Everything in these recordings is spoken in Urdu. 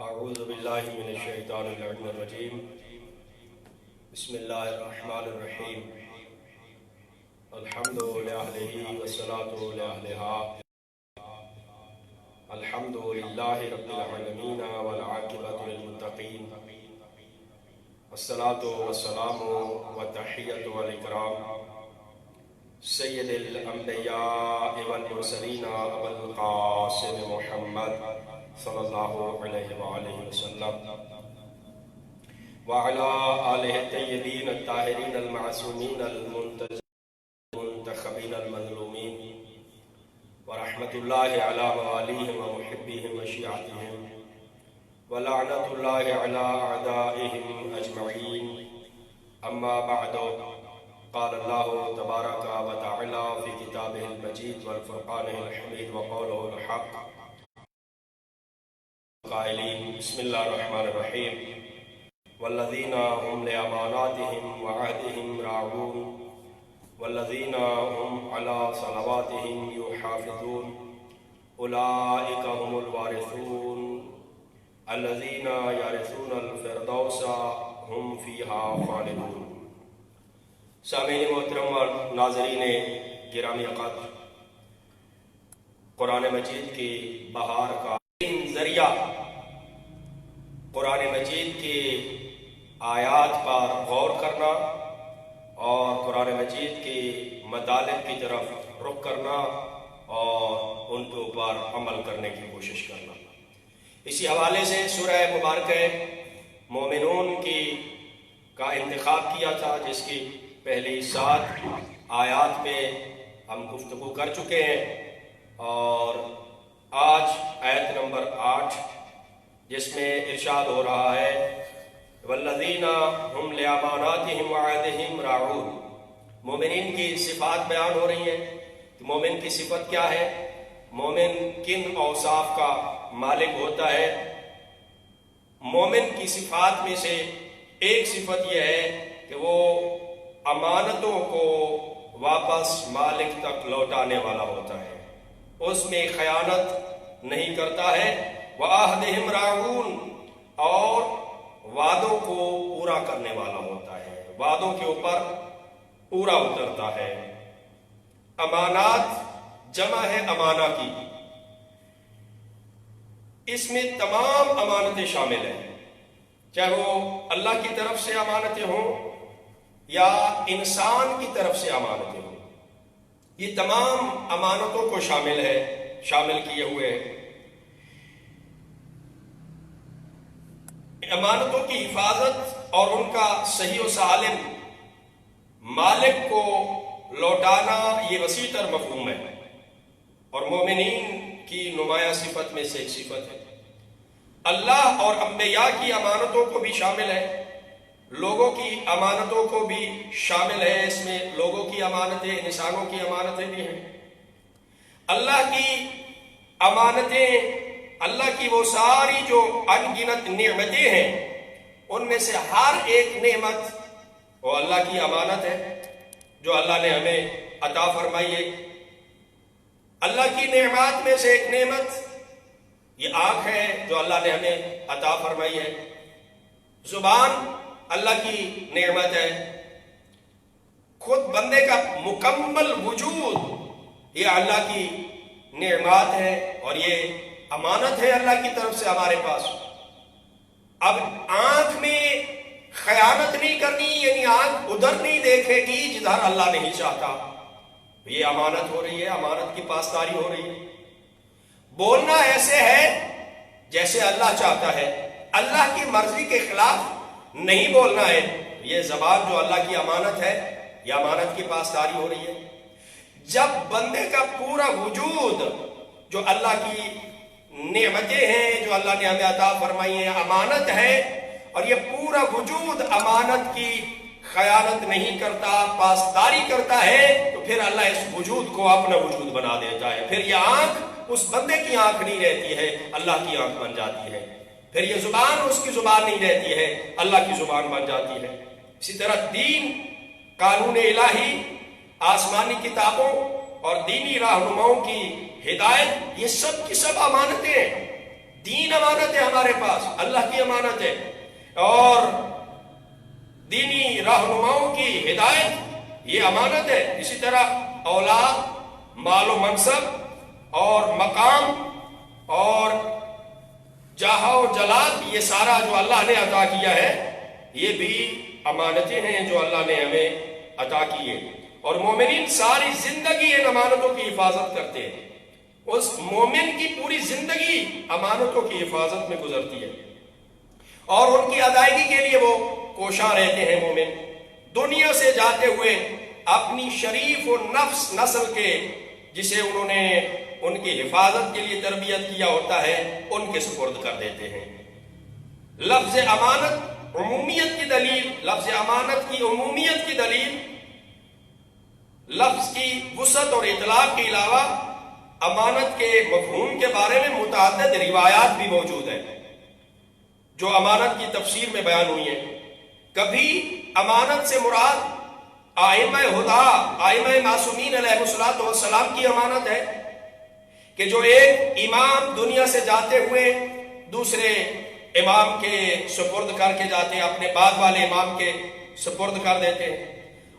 اعوذ باللہ من الشیطان اللعین الرجیم بسم اللہ الرحمن الرحیم الحمد لأہلہ والصلاة لأہلہا الحمد للہ رب العالمین والعاقبۃ للمتقین والصلاة والسلام والتحیۃ والاکرام سید الانبیاء والمرسلین ابو القاسم محمد صلی اللہ علیہ وآلہ وسلم وعلی آلہ الطیبین الطاہرین المعصومین المنتخبین المظلومین ورحمت اللہ علی موالیہم ومحبیہم وشیعتہم ولعنت اللہ علی اعدائہم اجمعین اما بعد قال اللہ تبارک و تعالی فی کتابہ المجید والفرقان الحمید وقولہ الحق قائلین بسم اللہ الرحمن الرحیم والذین هم لأماناتهم وعهدهم راعون والذین هم على صلواتهم يحافظون اولئک هم الوارثون الذین یرثون الفردوس هم فیها خالدون۔ سامعین محترم اور ناظرین گرامی قدر، قرآن مجید کی بہار کا ذریعہ قرآن مجید کی آیات پر غور کرنا اور قرآن مجید کی مطالب کی طرف رخ کرنا اور ان کے اوپر عمل کرنے کی کوشش کرنا۔ اسی حوالے سے سورہ مبارکہ مومنون کا انتخاب کیا تھا، جس کی پہلی 7 آیات پہ ہم گفتگو کر چکے ہیں، اور آج آیت نمبر 8 جس میں ارشاد ہو رہا ہے والذین هم لأماناتهم وعهدهم راعون۔ مومنین کی صفات بیان ہو رہی ہیں کہ مومن کی صفت کیا ہے، مومن کن اوصاف کا مالک ہوتا ہے۔ مومن کی صفات میں سے ایک صفت یہ ہے کہ وہ امانتوں کو واپس مالک تک لوٹانے والا ہوتا ہے، اس میں خیانت نہیں کرتا ہے۔ وَعَهْدِهِمْ رَاعُونَ، اور وعدوں کو پورا کرنے والا ہوتا ہے، وعدوں کے اوپر پورا اترتا ہے۔ امانات جمع ہے امانہ کی، اس میں تمام امانتیں شامل ہیں، چاہے وہ اللہ کی طرف سے امانتیں ہوں یا انسان کی طرف سے امانتیں ہوں، یہ تمام امانتوں کو شامل کیے ہوئے ہیں۔ امانتوں کی حفاظت اور ان کا صحیح و سالم مالک کو لوٹانا یہ وسیع تر مفہوم ہے، اور مومنین کی نمایاں صفت میں سے ایک صفت ہے۔ اللہ اور انبیاء کی امانتوں کو بھی شامل ہے، لوگوں کی امانتوں کو بھی شامل ہے، اس میں لوگوں کی امانتیں، انسانوں کی امانتیں بھی ہیں۔ اللہ کی امانتیں، اللہ کی وہ ساری جو ان گنت نعمتیں ہیں، ان میں سے ہر ایک نعمت وہ اللہ کی امانت ہے جو اللہ نے ہمیں عطا فرمائی ہے۔ اللہ کی نعمات میں سے ایک نعمت یہ آنکھ ہے جو اللہ نے ہمیں عطا فرمائی ہے، زبان اللہ کی نعمت ہے، خود بندے کا مکمل وجود یہ اللہ کی نعمات ہے، اور یہ امانت ہے اللہ کی طرف سے ہمارے پاس۔ اب آنکھ میں خیانت نہیں کرنی، یعنی آنکھ ادھر نہیں دیکھے گی جدھر اللہ نہیں چاہتا، یہ امانت ہو رہی ہے، امانت کی پاسداری ہو رہی ہے۔ بولنا ایسے ہے جیسے اللہ چاہتا ہے، اللہ کی مرضی کے خلاف نہیں بولنا ہے، یہ زبان جو اللہ کی امانت ہے، یہ امانت کی پاسداری ہو رہی ہے۔ جب بندے کا پورا وجود جو اللہ کی نعمتیں ہیں، جو اللہ نے ہمیں عطا فرمائی ہیں، امانت ہے، اور یہ پورا وجود امانت کی خیانت نہیں کرتا، پاسداری کرتا ہے، تو پھر اللہ اس وجود کو اپنا وجود بنا دیتا ہے، پھر یہ آنکھ اس بندے کی آنکھ نہیں رہتی ہے، اللہ کی آنکھ بن جاتی ہے، پھر یہ زبان اس کی زبان نہیں رہتی ہے، اللہ کی زبان بن جاتی ہے۔ اسی طرح دین، قانون الہی، آسمانی کتابوں اور دینی رہنماؤں کی ہدایت، یہ سب کی سب امانتیں ہیں۔ دین دین امانت ہے ہمارے پاس، اللہ کی امانت ہے، اور دینی رہنماؤں کی ہدایت یہ امانت ہے۔ اسی طرح اولاد، مال و منصب اور مقام اور جاہ و جلال، یہ سارا جو اللہ نے عطا کیا ہے یہ بھی امانتیں ہیں جو اللہ نے ہمیں عطا کی ہے۔ اور مومنین ساری زندگی ان امانتوں کی حفاظت کرتے ہیں، اس مومن کی پوری زندگی امانتوں کی حفاظت میں گزرتی ہے، اور ان کی ادائیگی کے لیے وہ کوشاں رہتے ہیں۔ مومن دنیا سے جاتے ہوئے اپنی شریف و نفس نسل کے، جسے انہوں نے ان کی حفاظت کے لیے تربیت کیا ہوتا ہے، ان کے سپرد کر دیتے ہیں۔ لفظ امانت عمومیت کی دلیل، لفظ امانت کی عمومیت کی دلیل، لفظ کی وسعت اور اطلاق کے علاوہ امانت کے مفہوم کے بارے میں متعدد روایات بھی موجود ہیں جو امانت کی تفسیر میں بیان ہوئی ہیں۔ کبھی امانت سے مراد ائمہ ہدی، ائمہ معصومین علیہ السلام کی امانت ہے کہ جو ایک امام دنیا سے جاتے ہوئے دوسرے امام کے سپرد کر کے جاتے ہیں، اپنے بعد والے امام کے سپرد کر دیتے ہیں۔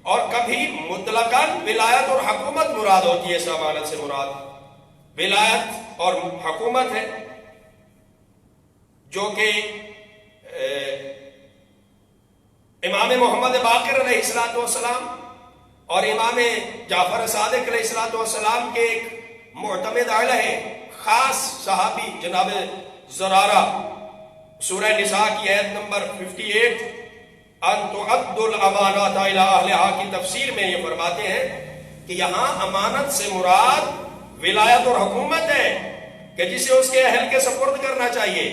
اور کبھی مطلقاً ولایت اور حکومت مراد ہوتی ہے۔ اس امانت سے مراد ولایت اور حکومت ہے، جو کہ امام محمد باقر علیہ السلام اور امام جعفر صادق علیہ السلام کے ایک معتمد اعلی ہے، خاص صحابی جناب زرارہ، سورہ نساء کی آیت نمبر 58 ان تعد الامانات الی اہلھا کی تفسیر میں یہ فرماتے ہیں کہ یہاں امانت سے مراد ولایت اور حکومت ہے کہ جسے اس کے اہل کے سپرد کرنا چاہیے۔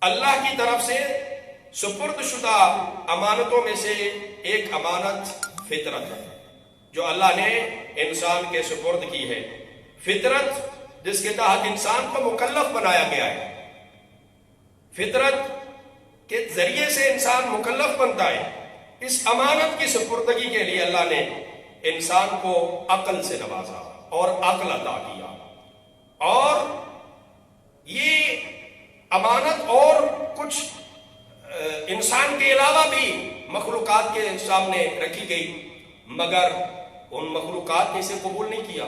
اللہ کی طرف سے سپرد شدہ امانتوں میں سے ایک امانت فطرت ہے جو اللہ نے انسان کے سپرد کی ہے۔ فطرت جس کے تحت انسان کو مکلف بنایا گیا ہے، فطرت کے ذریعے سے انسان مکلف بنتا ہے۔ اس امانت کی سپردگی کے لیے اللہ نے انسان کو عقل سے نوازا اور عقل عطا کیا، اور یہ امانت اور کچھ انسان کے علاوہ بھی مخلوقات کے سامنے رکھی گئی، مگر ان مخلوقات نے اسے قبول نہیں کیا۔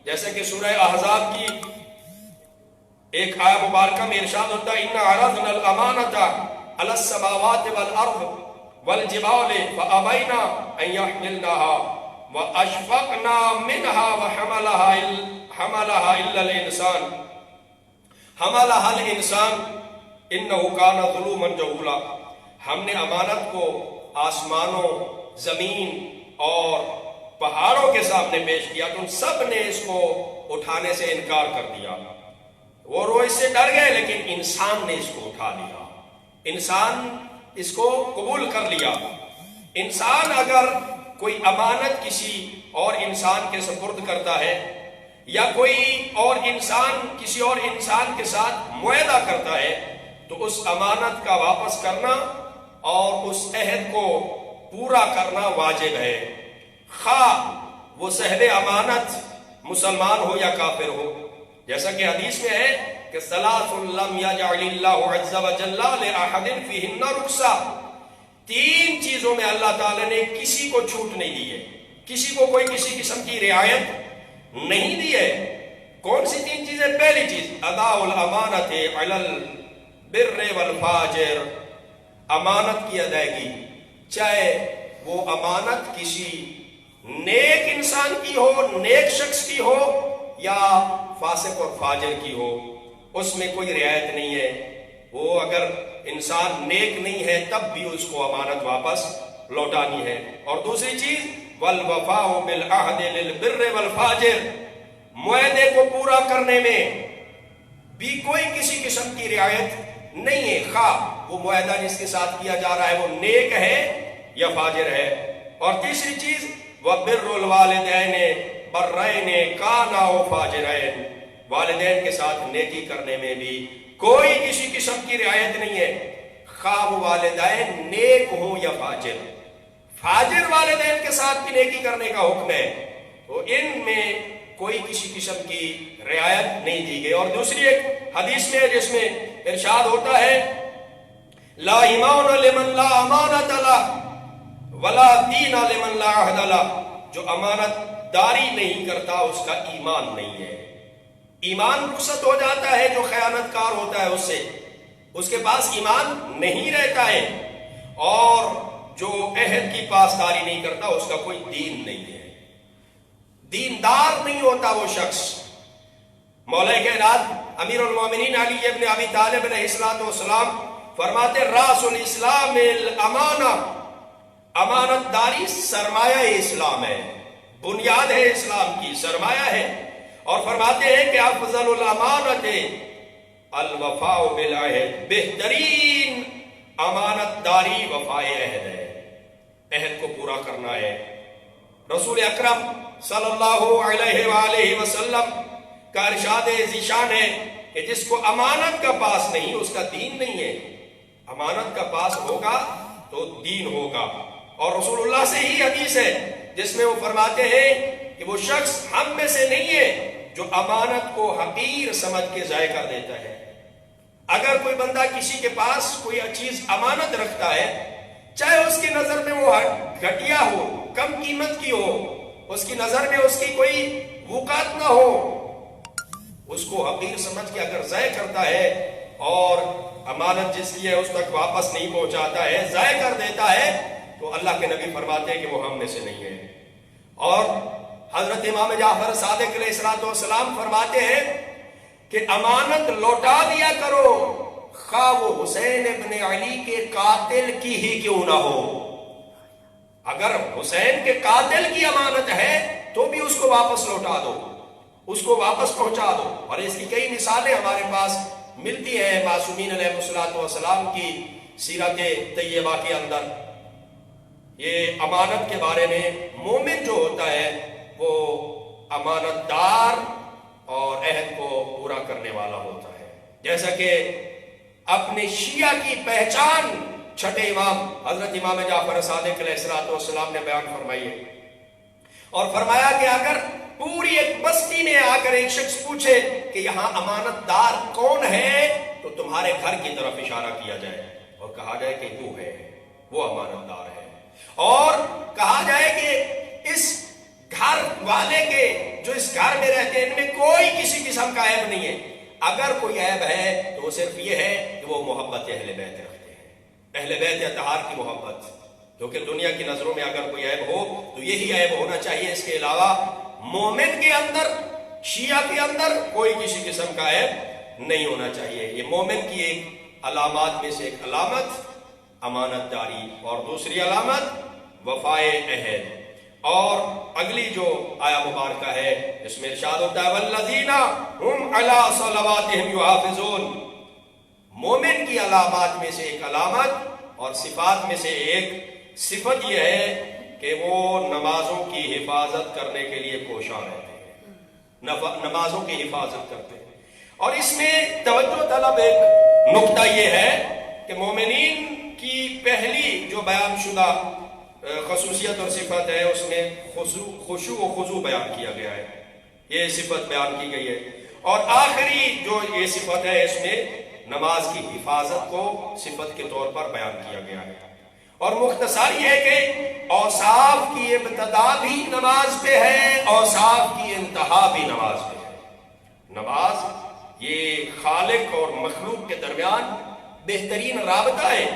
جیسے کہ سورہ احزاب کی ایک آیہ مبارکہ میں ارشاد ہوتا ہے اِنَّا عَرَضْنَا الْأَمَانَةَ عَلَى السَّمَاوَاتِ وَالْأَرْضِ وَالْجِبَالِ فَأَبَيْنَا أَن يَحْمِلْنَهَا وَأَشْفَقْنَا مِنْهَا وَحَمَلَهَا إِلَّا الْإِنسَانُ حَمَلَهَا الْإِنسَانُ إِنَّهُ كَانَ ظُلُومًا جَهُولًا۔ ہم نے امانت کو آسمانوں، زمین اور پہاڑوں کے سامنے پیش کیا تو ان سب نے اس کو اٹھانے سے انکار کر دیا، وہ اس سے ڈر گئے، لیکن انسان نے اس کو اٹھا لیا، انسان اس کو قبول کر لیا۔ انسان اگر کوئی امانت کسی اور انسان کے سپرد کرتا ہے، یا کوئی اور انسان کسی اور انسان کے ساتھ معاہدہ کرتا ہے، تو اس امانت کا واپس کرنا اور اس عہد کو پورا کرنا واجب ہے، خواہ وہ صاحب امانت مسلمان ہو یا کافر ہو۔ جیسا کہ حدیث میں ہے کہ ثلاث لم یجعل اللہ عز وجل لأحد فیہن رخصہ، تین چیزوں میں اللہ تعالی نے کسی کو چھوٹ نہیں دی ہے، کسی کو کوئی کسی قسم کی رعایت نہیں دی ہے۔ کون سی تین چیزیں؟ پہلی چیز اداء الامانت علی البر والفاجر، امانت کی ادائیگی، چاہے وہ امانت کسی نیک انسان کی ہو، نیک شخص کی ہو، یا فاسق اور فاجر کی ہو، اس میں کوئی رعایت نہیں ہے۔ وہ اگر انسان نیک نہیں ہے تب بھی اس کو امانت واپس لوٹانی ہے۔ اور دوسری چیز والوفاء بالعہد للبر والفاجر، معاہدے کو پورا کرنے میں بھی کوئی کسی قسم کی رعایت نہیں ہے، خواہ وہ معاہدہ جس کے ساتھ کیا جا رہا ہے وہ نیک ہے یا فاجر ہے۔ اور تیسری چیز وَبِرُّ الْوَالِدَيْنِ بَرَّيْنِ كَانَا وَفَاجِرَيْنِ، والدین کے ساتھ نیکی کرنے میں بھی کوئی کسی قسم کی رعایت نہیں ہے، خواہ وہ والدین نیک ہوں یا فاجر۔ فاجر والدین کے ساتھ بھی نیکی کرنے کا حکم ہے، تو ان میں کوئی کسی قسم کی رعایت نہیں دی گئی. اور دوسری ایک حدیث میں جس میں ارشاد ہوتا ہے لا ایمان لمن لا امانت له ولا دین لمن لا عہد له، جو امانت داری نہیں کرتا اس کا ایمان نہیں ہے. ایمان رخصت ہو جاتا ہے جو خیانت کار ہوتا ہے اس سے، اس کے پاس ایمان نہیں رہتا ہے. اور جو عہد کی پاسداری نہیں کرتا اس کا کوئی دین نہیں ہے، دیندار نہیں ہوتا وہ شخص. مولا کائنات امیر المومنین علی ابن ابی طالب علیہ السلام فرماتے راس الاسلام الامانہ، امانت داری سرمایہ اسلام ہے، بنیاد ہے اسلام کی، سرمایہ ہے. اور فرماتے ہیں کہ افضل الامانت الوفاء بالعہد، بہترین امانت داری وفائے عہد ہے، عہد کو پورا کرنا ہے. رسول اکرم صلی اللہ علیہ وآلہ وسلم کا ارشاد ذیشان ہے کہ جس کو امانت کا پاس نہیں اس کا دین نہیں ہے. امانت کا پاس ہوگا تو دین ہوگا. اور رسول اللہ سے ہی حدیث ہے جس میں وہ فرماتے ہیں کہ وہ شخص ہم میں سے نہیں ہے جو امانت کو حقیر سمجھ کے ضائع کر دیتا ہے. اگر کوئی بندہ کسی کے پاس کوئی چیز امانت رکھتا ہے، چاہے اس کی نظر میں وہ گھٹیا ہو، کم قیمت کی ہو، اس کی نظر میں اس کی کوئی وقعت نہ ہو، اس کو حقیر سمجھ کے اگر ضائع کرتا ہے اور امانت جس کی ہے اس تک واپس نہیں پہنچاتا ہے، ضائع کر دیتا ہے، تو اللہ کے نبی فرماتے ہیں کہ وہ ہم میں سے نہیں ہے. اور حضرت امام جعفر صادق علیہ السلام فرماتے ہیں کہ امانت لوٹا دیا کرو، خواہ وہ حسین ابن علی کے قاتل کی ہی کیوں نہ ہو. اگر حسین کے قاتل کی امانت ہے تو بھی اس کو واپس لوٹا دو، اس کو واپس پہنچا دو. اور اس کی کئی مثالیں ہمارے پاس ملتی ہیں معصومین علیہ السلام کی سیرت طیبہ کے اندر. یہ امانت کے بارے میں مومن جو ہوتا ہے وہ امانت دار اور عہد کو پورا کرنے والا ہوتا ہے. جیسا کہ اپنے شیعہ کی پہچان چھٹے امام حضرت امام جعفر صادق علیہ السلام نے بیان فرمائی ہے. اور فرمایا کہ اگر پوری ایک بستی میں آ کر ایک شخص پوچھے کہ یہاں امانت دار کون ہے تو تمہارے گھر کی طرف اشارہ کیا جائے اور کہا جائے کہ وہ ہے، وہ امانت دار ہے. اور کہا جائے کہ اس گھر والے کے جو اس گھر میں رہتے ہیں ان میں کوئی کسی قسم کا عیب نہیں ہے. اگر کوئی عیب ہے تو وہ صرف یہ ہے کہ وہ محبت اہل بیت رکھتے ہیں، اہل بیت اطہار کی محبت. کیونکہ دنیا کی نظروں میں اگر کوئی عیب ہو تو یہی عیب ہونا چاہیے، اس کے علاوہ مومن کے اندر، شیعہ کے اندر کوئی کسی قسم کا عیب نہیں ہونا چاہیے. یہ مومن کی ایک علامات میں سے ایک علامت امانت داری، اور دوسری علامت وفائے عہد. اور اگلی جو آیا مبارکہ ہے اس میں ارشاد ہوتا ہے والذین هم علی صلواتهم یحافظون. مومن کی علامات میں سے ایک علامت اور صفات میں سے ایک صفت یہ ہے کہ وہ نمازوں کی حفاظت کرنے کے لیے کوشاں رہتے ہیں، نمازوں کی حفاظت کرتے ہیں. اور اس میں توجہ طلب ایک نقطہ یہ ہے کہ مومنین کی پہلی جو بیان شدہ خصوصیت اور صفت ہے اس میں خشوع و خضوع بیان کیا گیا ہے، یہ صفت بیان کی گئی ہے. اور آخری جو یہ صفت ہے اس میں نماز کی حفاظت کو صفت کے طور پر بیان کیا گیا ہے. اور مختصر یہ ہے کہ اوصاف کی ابتدا بھی نماز پہ ہے، اوصاف کی انتہا بھی نماز پہ ہے. نماز یہ خالق اور مخلوق کے درمیان بہترین رابطہ ہے.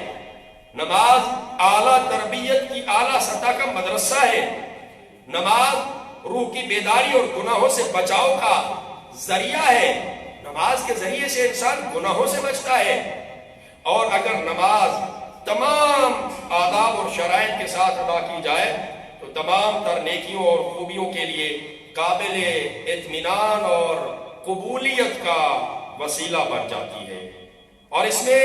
نماز اعلیٰ تربیت کی اعلیٰ سطح کا مدرسہ ہے. نماز روح کی بیداری اور گناہوں سے بچاؤ کا ذریعہ ہے. نماز کے ذریعے سے انسان گناہوں سے بچتا ہے. اور اگر نماز تمام آداب اور شرائط کے ساتھ ادا کی جائے تو تمام تر نیکیوں اور خوبیوں کے لیے قابل اطمینان اور قبولیت کا وسیلہ بن جاتی ہے. اور اس میں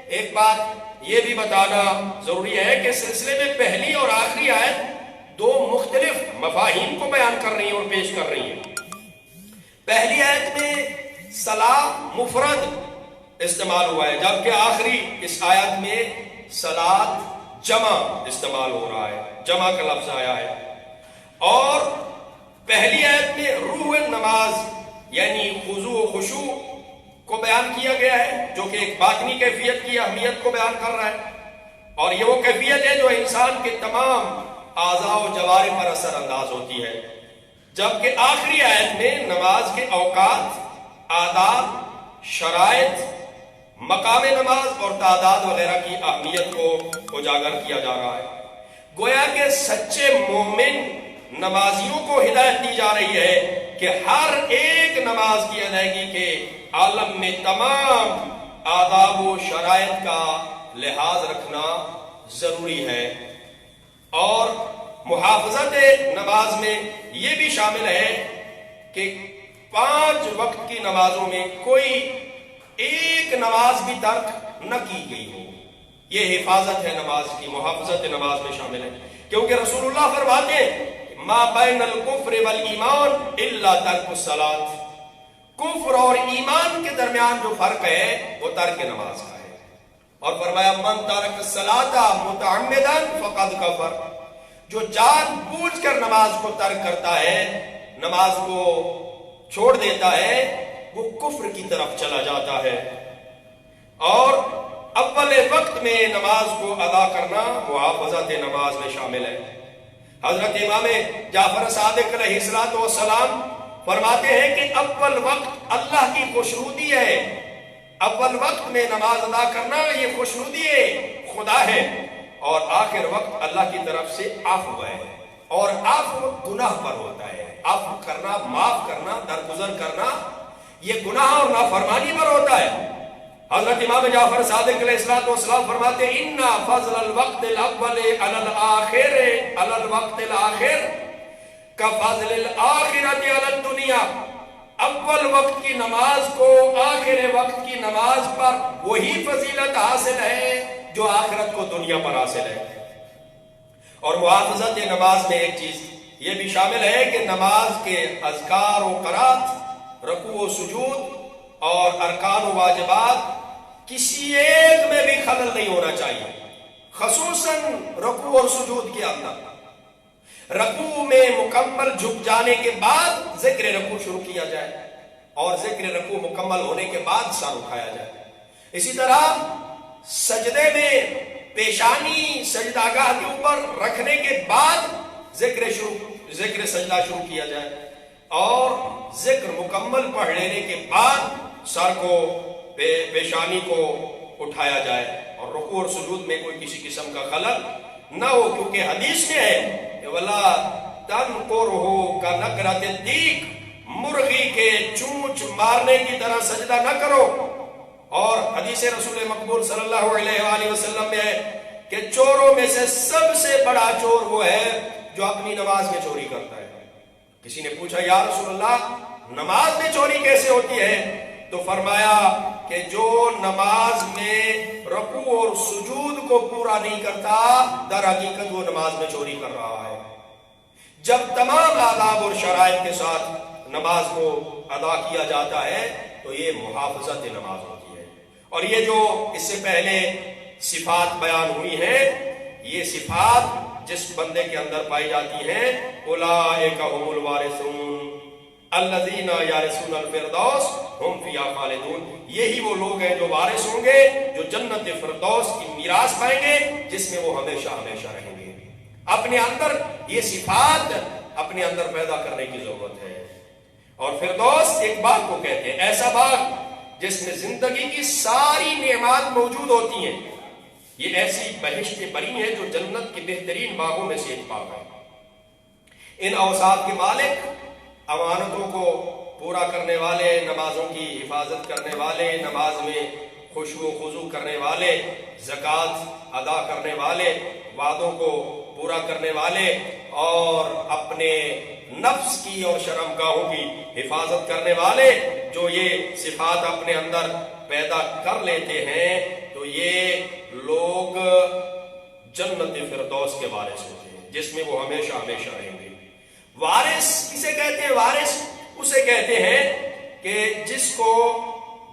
ایک بات یہ بھی بتانا ضروری ہے کہ سلسلے میں پہلی اور آخری آیت دو مختلف مفاہیم کو بیان کر رہی ہیں اور پیش کر رہی ہیں. پہلی آیت میں صلاۃ مفرد استعمال ہوا ہے، جبکہ آخری اس آیت میں صلاۃ جمع استعمال ہو رہا ہے، جمع کا لفظ آیا ہے. اور پہلی آیت میں روح نماز یعنی خضوع و خشوع کو بیان کیا گیا ہے، جو کہ ایک باطنی کیفیت کی اہمیت کو بیان کر رہا ہے، اور یہ وہ کیفیت ہے جو انسان کے تمام اعضاء و جوارح پر اثر انداز ہوتی ہے، جبکہ آخری آیت میں نماز کے اوقات، آداب، شرائط، مقام نماز اور تعداد وغیرہ کی اہمیت کو اجاگر کیا جا رہا ہے۔ گویا کہ سچے مومن نمازیوں کو ہدایت دی جا رہی ہے کہ ہر ایک نماز کی ادائیگی کے عالم میں تمام آداب و شرائط کا لحاظ رکھنا ضروری ہے، اور محافظت نماز میں یہ بھی شامل ہے کہ 5 وقت کی نمازوں میں کوئی ایک نماز بھی ترک نہ کی گئی ہو۔ یہ حفاظت ہے نماز کی، محافظت نماز میں شامل ہے، کیونکہ رسول اللہ فرماتے ہیں ما بین الکفر والایمان الا ترک الصلاۃ، کفر اور ایمان کے درمیان جو فرق ہے وہ ترک نماز کا ہے، اور فرمایا من ترک الصلاۃ متعمدا فقد کفر، جو جان بوجھ کر نماز کو ترک کرتا ہے، نماز کو چھوڑ دیتا ہے، وہ کفر کی طرف چلا جاتا ہے۔ اور اول وقت میں نماز کو ادا کرنا محافظت نماز میں شامل ہے۔ حضرت امام جعفر صادق علیہ السلام فرماتے ہیں کہ اول وقت اللہ کی خوشنودی ہے، اول وقت میں نماز ادا کرنا یہ خوشنودی خدا ہے، اور آخر وقت اللہ کی طرف سے عفو ہے، اور عفو گناہ پر ہوتا ہے، عفو کرنا، معاف کرنا، درگزر کرنا یہ گناہ اور نافرمانی پر ہوتا ہے۔ حضرت امام جعفر صادق علیہ السلام فرماتے ہیں اِنَّ فَضْلَ الْوَقْتِ الْأَوَّلِ عَلَى الْوَقْتِ الْآخِرِ كَفَضْلِ الْآخِرَةِ عَلَى الدُّنْيَا، اول وقت کی نماز کو آخر وقت کی نماز پر وہی فضیلت حاصل ہے جو آخرت کو دنیا پر حاصل ہے۔ اور محافظت نماز میں ایک چیز یہ بھی شامل ہے کہ نماز کے اذکار و قرات، رکوع و سجود اور ارکان و واجبات کسی ایک میں بھی خلل نہیں ہونا چاہیے، خصوصاً رکوع اور سجود کے اندر۔ رکوع میں مکمل جھک جانے کے بعد ذکر رکوع شروع کیا جائے، اور ذکر رکوع مکمل ہونے کے بعد سر اٹھایا جائے۔ اسی طرح سجدے میں پیشانی سجدہ گاہ کے اوپر رکھنے کے بعد ذکر سجدہ شروع کیا جائے، اور ذکر مکمل پڑھ لینے کے بعد سر کو پیشانی کو اٹھایا جائے، اور رکوع اور سجود میں کوئی کسی قسم کا خلل نہ ہو، کیونکہ حدیث میں ہے کہ وَلَا تَنْقُرْهُ كَنَقْرَةِ الدِّيكِ، مرغی کے چونچ مارنے کی طرح سجدہ نہ کرو۔ اور حدیث رسول مقبول صلی اللہ علیہ وآلہ وسلم میں ہے کہ چوروں میں سے سب سے بڑا چور وہ ہے جو اپنی نماز میں چوری کرتا ہے۔ کسی نے پوچھا یا رسول اللہ نماز میں چوری کیسے ہوتی ہے؟ تو فرمایا کہ جو نماز میں رکوع اور سجود کو پورا نہیں کرتا در حقیقت وہ نماز میں چوری کر رہا ہے۔ جب تمام آداب اور شرائط کے ساتھ نماز کو ادا کیا جاتا ہے تو یہ محافظت نماز ہوتی ہے۔ اور یہ جو اس سے پہلے صفات بیان ہوئی ہیں، یہ صفات جس بندے کے اندر پائی جاتی ہیں اولئک هم الوارثون الذین یرثون الفردوس هم فیہا خالدون، یہی وہ لوگ ہیں جو وارث ہوں گے، جو جنت فردوس کی میراث پائیں گے جس میں وہ ہمیشہ ہمیشہ رہیں گے۔ اپنے اندر یہ صفات اپنے اندر پیدا کرنے کی ضرورت ہے۔ اور فردوس ایک باغ کو کہتے ہیں، ایسا باغ جس میں زندگی کی ساری نعمات موجود ہوتی ہیں۔ یہ ایسی بہشت بری ہے جو جنت کے بہترین باغوں میں سے ایک باغ ہے۔ ان اوصاف کے مالک، امانتوں کو پورا کرنے والے، نمازوں کی حفاظت کرنے والے، نماز میں خشوع و خضوع کرنے والے، زکوٰۃ ادا کرنے والے، وعدوں کو پورا کرنے والے، اور اپنے نفس کی اور شرمگاہوں کی حفاظت کرنے والے، جو یہ صفات اپنے اندر پیدا کر لیتے ہیں تو یہ لوگ جنت فردوس کے وارث ہوتے ہیں جس میں وہ ہمیشہ ہمیشہ رہیں گے۔ وارث کسے کہتے ہیں؟ وارث اسے کہتے ہیں کہ جس کو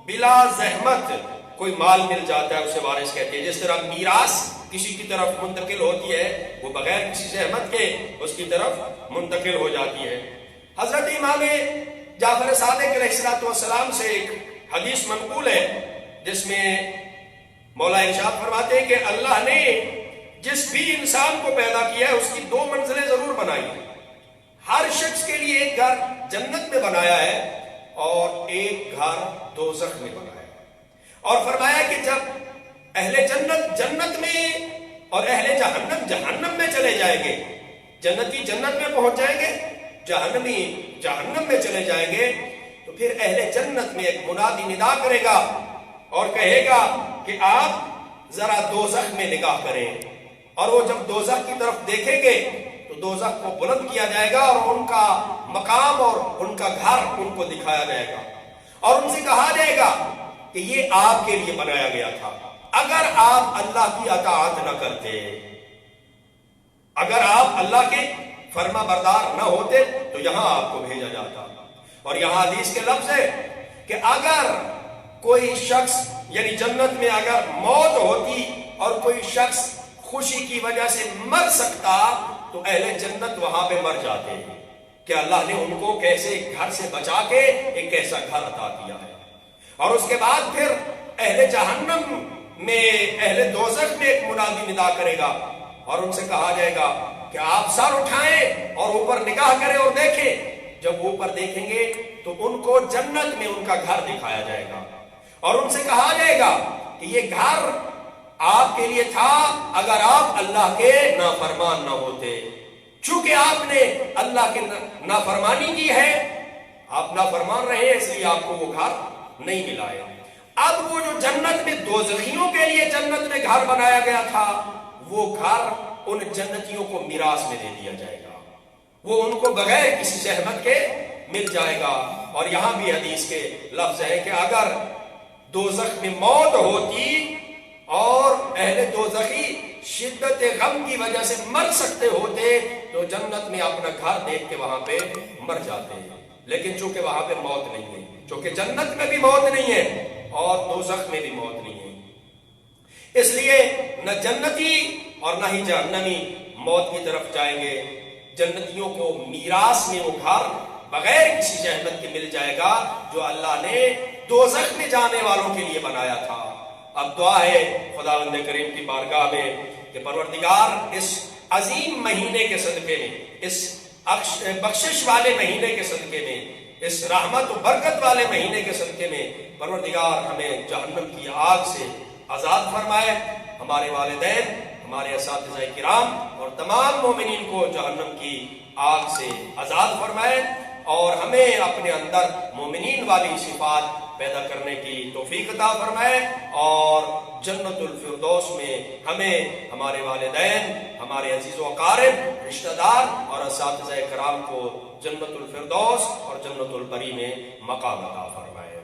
بلا زحمت کوئی مال مل جاتا ہے اسے وارث کہتے ہیں۔ جس طرح میراث کسی کی طرف منتقل ہوتی ہے، وہ بغیر کسی زحمت کے اس کی طرف منتقل ہو جاتی ہے۔ حضرت امام جعفر صادق علیہ السلام سے ایک حدیث منقول ہے جس میں مولا ارشاد فرماتے ہیں کہ اللہ نے جس بھی انسان کو پیدا کیا ہے اس کی دو منزلیں ضرور بنائی ہیں. ہر شخص کے لیے ایک گھر جنت میں بنایا ہے اور ایک گھر دوزخ میں بنایا ہے. اور فرمایا کہ جب اہل جنت جنت میں اور اہل جہنم جہنم میں چلے جائیں گے، جنتی جنت میں پہنچ جائیں گے، جہنمی جہنم میں چلے جائیں گے، تو پھر اہل جنت میں ایک منادی ندا کرے گا اور کہے گا کہ آپ ذرا دوزخ میں نگاہ کریں. اور وہ جب دوزخ کی طرف دیکھیں گے تو دوزخ کو بلند کیا جائے گا اور ان کا مقام اور ان کا گھر ان کو دکھایا جائے گا اور ان سے کہا جائے گا کہ یہ آپ کے لیے بنایا گیا تھا. اگر آپ اللہ کی اطاعت نہ کرتے، اگر آپ اللہ کے فرما بردار نہ ہوتے تو یہاں آپ کو بھیجا جاتا. اور یہاں حدیث کے لفظ ہے کہ اگر کوئی شخص یعنی جنت میں اگر موت ہوتی اور کوئی شخص خوشی کی وجہ سے مر سکتا تو اہل جنت وہاں پہ مر جاتے ہیں کہ اللہ نے ان کو کیسے گھر سے بچا کے ایک ایسا گھر عطا کیا ہے. اور اس کے بعد پھر اہل جہنم میں اہل دوزخ میں ایک منادی ندا کرے گا اور ان سے کہا جائے گا کہ آپ سر اٹھائیں اور اوپر نگاہ کریں اور دیکھیں. جب اوپر دیکھیں گے تو ان کو جنت میں ان کا گھر دکھایا جائے گا اور ان سے کہا جائے گا کہ یہ گھر آپ کے لیے تھا اگر آپ اللہ کے نافرمان نہ ہوتے. چونکہ آپ نے اللہ کی نافرمانی کی ہے، آپ نافرمان رہے اس لیے آپ کو وہ گھر نہیں ملا ہے. اب وہ جو جنت میں دوزخیوں کے لیے جنت میں گھر بنایا گیا تھا وہ گھر ان جنتیوں کو میراث میں دے دیا جائے گا، وہ ان کو بغیر کسی زحمت کے مل جائے گا. اور یہاں بھی حدیث کے لفظ ہے کہ اگر دوزخ میں موت ہوتی اور اہل دوزخی شدت غم کی وجہ سے مر سکتے ہوتے تو جنت میں اپنا گھر دیکھ کے وہاں پہ مر جاتے ہیں. لیکن چونکہ وہاں پہ موت نہیں ہے، چونکہ جنت میں بھی موت نہیں ہے اور دوزخ میں بھی موت نہیں ہے، اس لیے نہ جنتی اور نہ ہی جہنمی موت کی طرف جائیں گے. جنتیوں کو میراث میں وہ گھر بغیر کسی زحمت کے مل جائے گا جو اللہ نے دوزخ میں جانے والوں کے لیے بنایا تھا. اب دعا ہے خداوند کریم کی بارگاہ میں کہ پروردگار اس عظیم مہینے کے صدقے میں، اس بخشش والے مہینے کے صدقے میں، اس رحمت و برکت والے مہینے کے صدقے میں پروردگار ہمیں جہنم کی آگ سے آزاد فرمائے. ہمارے والدین، ہمارے اساتذہ کرام اور تمام مومنین کو جہنم کی آگ سے آزاد فرمائے اور ہمیں اپنے اندر مومنین والی صفات پیدا کرنے کی توفیق عطا فرمائے اور جنت الفردوس میں ہمیں، ہمارے والدین، ہمارے عزیز و اقارب، رشتہ دار اور اساتذہ کرام کو جنت الفردوس اور جنت البری میں مقام عطا فرمائے.